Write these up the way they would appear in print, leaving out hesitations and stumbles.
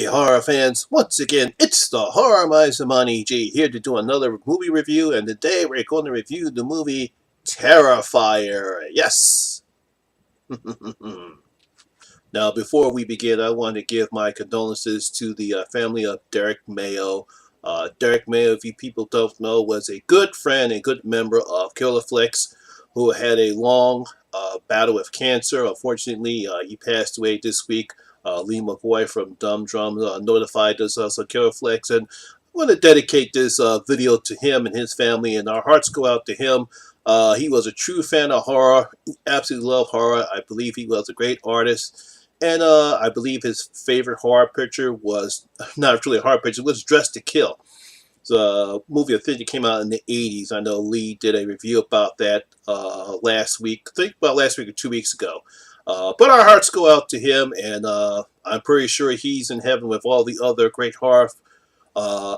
horror fans, once again, it's the Horror Miser G here to do another movie review, and today we're going to review the movie Terrifier. Yes! Now, before we begin, I want to give my condolences to the family of Derek Mayo. Derek Mayo, if you people don't know, was a good friend and good member of Killer Flicks, who had a long battle with cancer. Unfortunately, he passed away this week. Lee McCoy from Dumb Drum notified us of Killer Flicks, and I want to dedicate this video to him and his family, and our hearts go out to him. He was a true fan of horror, absolutely loved horror. I believe he was a great artist, and I believe his favorite horror picture was, not really a horror picture, it was Dressed to Kill. It's a movie I think it came out in the 80s. I know Lee did a review about that last week, I think about last week or 2 weeks ago. But our hearts go out to him, and I'm pretty sure he's in heaven with all the other great horror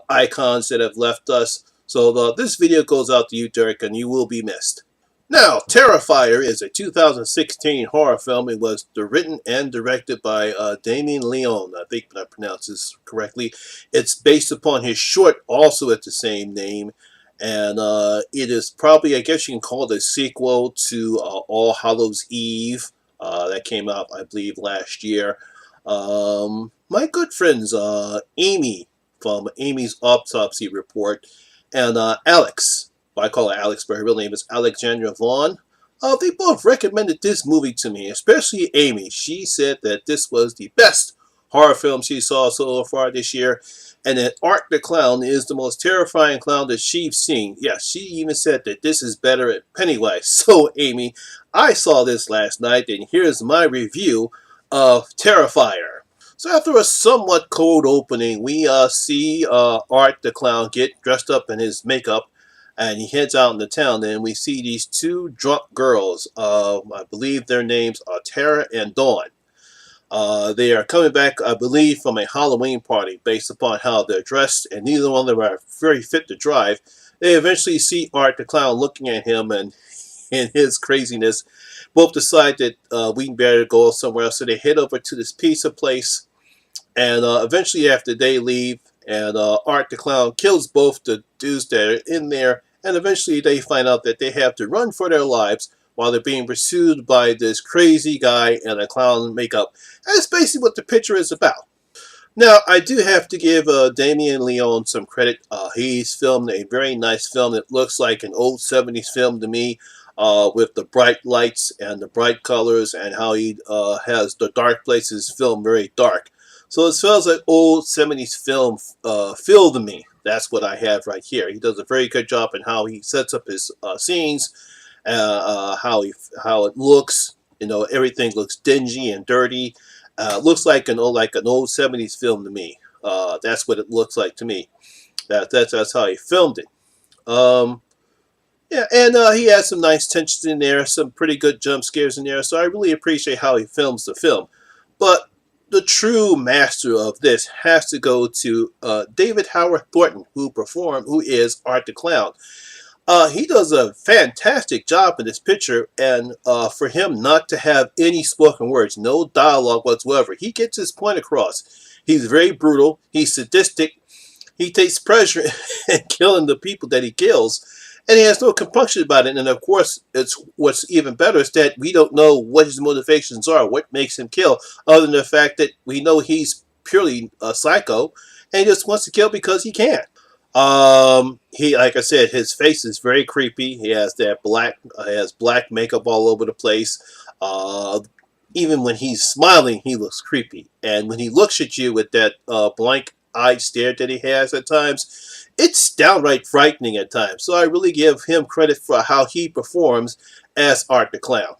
icons that have left us. So this video goes out to you, Derek, and you will be missed. Now, Terrifier is a 2016 horror film. It was written and directed by Damien Leone. I think I pronounced this correctly. It's based upon his short, also at the same name. And it is probably, I guess you can call it a sequel to All Hallows Eve. That came out, I believe, last year. My good friends, Amy from Amy's Autopsy Report, and Alex, well, I call her Alex, but her real name is Alexandra Vaughn. They both recommended this movie to me, especially Amy. She said that this was the best horror film she saw so far this year, and that Art the Clown is the most terrifying clown that she's seen. Yeah, she even said that this is better at Pennywise. So, Amy, I saw this last night, and here's my review of Terrifier. So after a somewhat cold opening, we see Art the Clown get dressed up in his makeup, and he heads out into town, and we see these two drunk girls. I believe their names are Tara and Dawn. They are coming back, I believe, from a Halloween party based upon how they're dressed, and neither one of them are very fit to drive. They eventually see Art the Clown looking at him, and in his craziness, both decide that we better go somewhere else. So they head over to this pizza place, and eventually after they leave, and Art the Clown kills both the dudes that are in there, and eventually they find out that they have to run for their lives while they're being pursued by this crazy guy in a clown makeup. That's basically what the picture is about. Now, I do have to give Damien Leone some credit. He's filmed a very nice film that looks like an old 70s film to me, with the bright lights and the bright colors, and how he has the dark places filmed very dark. So it feels like old 70s film feel to me. That's what I have right here. He does a very good job in how he sets up his scenes, how it looks. You know, everything looks dingy and dirty. Looks like an old 70s film to me. That's what it looks like to me. That's how he filmed it. Yeah, and he has some nice tensions in there, some pretty good jump scares in there. So I really appreciate how he films the film. But the true master of this has to go to David Howard Thornton, who is Art the Clown. He does a fantastic job in this picture, and for him not to have any spoken words, no dialogue whatsoever, he gets his point across. He's very brutal, he's sadistic, he takes pleasure in killing the people that he kills, and he has no compunction about it. And of course, what's even better is that we don't know what his motivations are, what makes him kill, other than the fact that we know he's purely a psycho, and he just wants to kill because he can. Like I said, his face is very creepy. He has that black makeup all over the place. Even when he's smiling, he looks creepy. And when he looks at you with that blank-eyed stare that he has at times, it's downright frightening at times. So I really give him credit for how he performs as Art the Clown.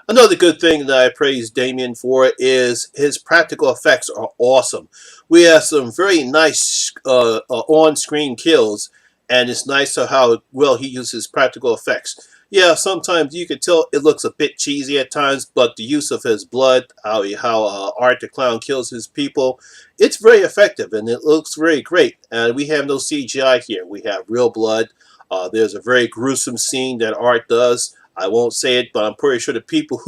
Another good thing that I praise Damien for is his practical effects are awesome. We have some very nice on-screen kills, and it's nice how well he uses practical effects. Yeah, sometimes you can tell it looks a bit cheesy at times, but the use of his blood, how Art the Clown kills his people, it's very effective, and it looks very great. And we have no CGI here. We have real blood. There's a very gruesome scene that Art does. I won't say it, but I'm pretty sure the people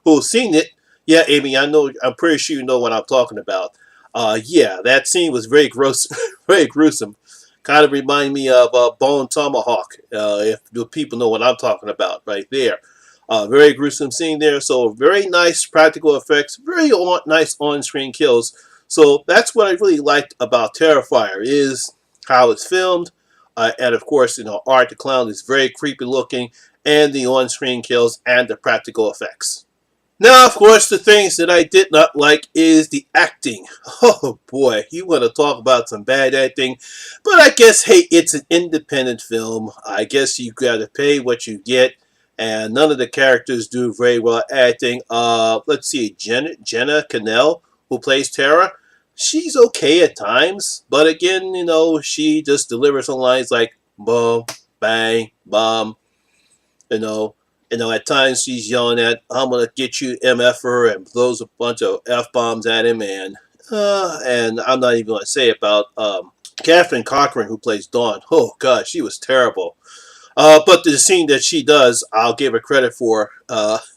who've seen it, yeah, Amy, I'm pretty sure you know what I'm talking about. Yeah, that scene was very gross, very gruesome. Kind of remind me of Bone Tomahawk, if the people know what I'm talking about right there. Very gruesome scene there. So very nice practical effects, very nice on-screen kills. So that's what I really liked about Terrifier is how it's filmed, and of course, Art the Clown is very creepy looking, and the on-screen kills and the practical effects. Now, of course, the things that I did not like is the acting. Oh boy, you want to talk about some bad acting. But I guess, hey, it's an independent film. I guess you gotta pay what you get. And none of the characters do very well acting. Let's see, Jenna Cannell, who plays Tara, she's okay at times. But again, she just delivers some lines like, boom, bang, bum, you know, at times she's yelling at, I'm going to get you MFer, and throws a bunch of F-bombs at him. And I'm not even going to say about Catherine Cochran, who plays Dawn. Oh, God, she was terrible. But the scene that she does, I'll give her credit for.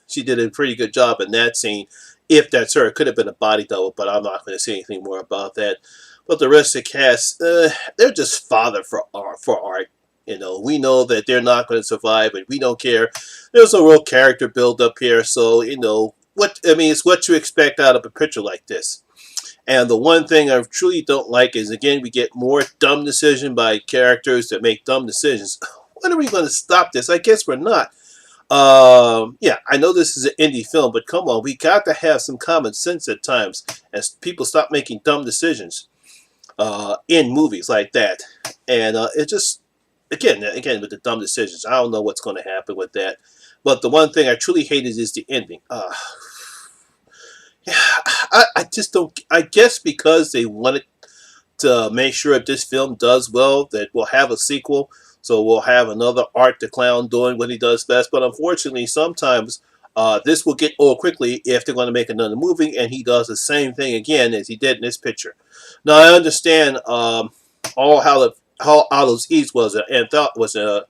She did a pretty good job in that scene. If that's her, it could have been a body double, but I'm not going to say anything more about that. But the rest of the cast, they're just fodder for art. We know that they're not going to survive, and we don't care. There's no real character build up here, so it's what you expect out of a picture like this. And the one thing I truly don't like is, again, we get more dumb decisions by characters that make dumb decisions. When are we going to stop this? I guess we're not. Yeah, I know this is an indie film, but come on, we got to have some common sense at times as people stop making dumb decisions in movies like that. And it just, again, with the dumb decisions, I don't know what's going to happen with that. But the one thing I truly hated is the ending. Yeah, I just don't. I guess because they wanted to make sure if this film does well, that we'll have a sequel. So we'll have another Art the Clown doing what he does best. But unfortunately, sometimes this will get old quickly if they're going to make another movie, and he does the same thing again as he did in this picture. Now I understand All Hallows Eve was a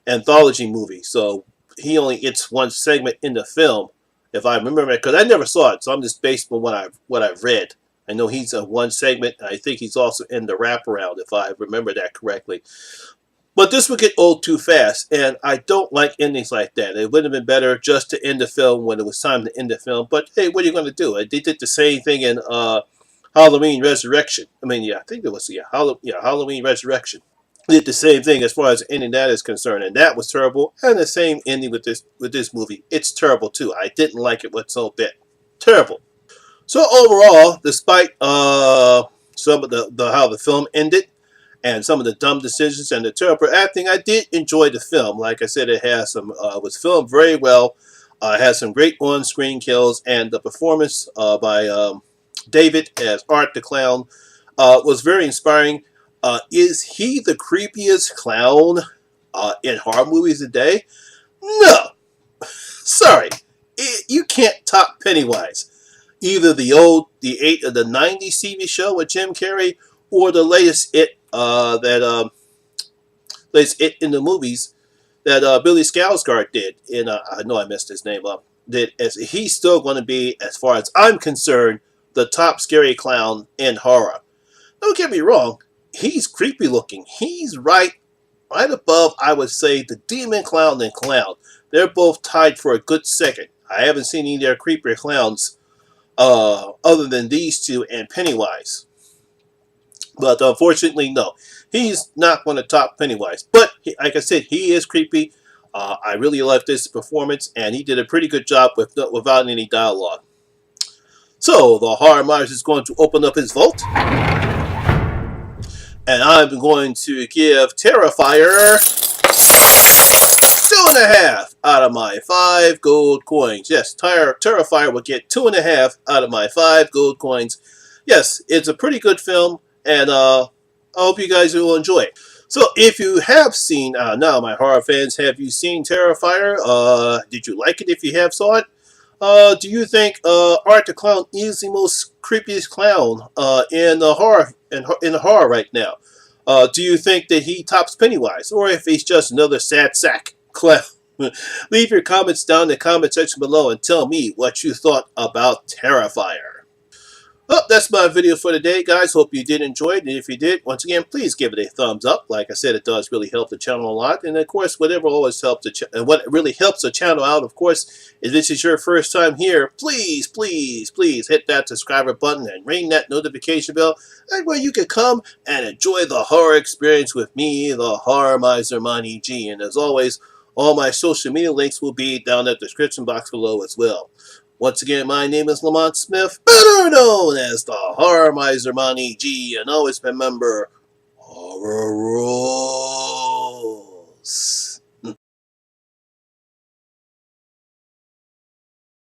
anthology movie, so he only gets one segment in the film, if I remember right, because I never saw it, so I'm just based on what I've read. I know he's in one segment. I think he's also in the wraparound, if I remember that correctly. But this would get old too fast, and I don't like endings like that. It would have been better just to end the film when it was time to end the film. But hey, what are you going to do? They did the same thing in Halloween Resurrection. I mean, yeah, I think it was Halloween Resurrection. Did the same thing as far as the ending that is concerned, and that was terrible. And the same ending with this movie, it's terrible too. I didn't like it one bit. Terrible. So overall, despite some of the how the film ended, and some of the dumb decisions and the terrible acting, I did enjoy the film. Like I said, it has some was filmed very well. It has some great on-screen kills, and the performance by David as Art the Clown was very inspiring. Is he the creepiest clown in horror movies today? No, sorry, you can't top Pennywise. Either the 90s TV show with Jim Carrey, or the latest latest It in the movies that Billy Skarsgård did. I know I messed his name up. He's still going to be, as far as I'm concerned, the top scary clown in horror. Don't get me wrong, he's creepy looking. He's right above, I would say, the demon clown and clown. They're both tied for a good second. I haven't seen any of their creepier clowns other than these two and Pennywise. But unfortunately, no. He's not going to top Pennywise. But, like I said, he is creepy. I really loved this performance, and he did a pretty good job without any dialogue. So, the Horror Myers is going to open up his vote. And I'm going to give Terrifier 2.5 out of my 5 gold coins. Yes, Terrifier will get 2.5 out of my 5 gold coins. Yes, it's a pretty good film, and I hope you guys will enjoy it. So, if you have seen, now my horror fans, have you seen Terrifier? Did you like it if you have saw it? Do you think Art the Clown is the most creepiest clown in horror right now? Do you think that he tops Pennywise, or if he's just another sad sack clown? Leave your comments down in the comment section below and tell me what you thought about Terrifier. Well, that's my video for today, guys. Hope you did enjoy it. And if you did, once again, please give it a thumbs up. Like I said, it does really help the channel a lot. And of course, whatever always helps and what really helps the channel out, of course, if this is your first time here, please, please, please hit that subscriber button and ring that notification bell. And where you can come and enjoy the horror experience with me, the Horror Miser Monty G. And as always, all my social media links will be down in the description box below as well. Once again, my name is Lamont Smith, better known as the Horror Miser Monty G, and always remember, horror rules.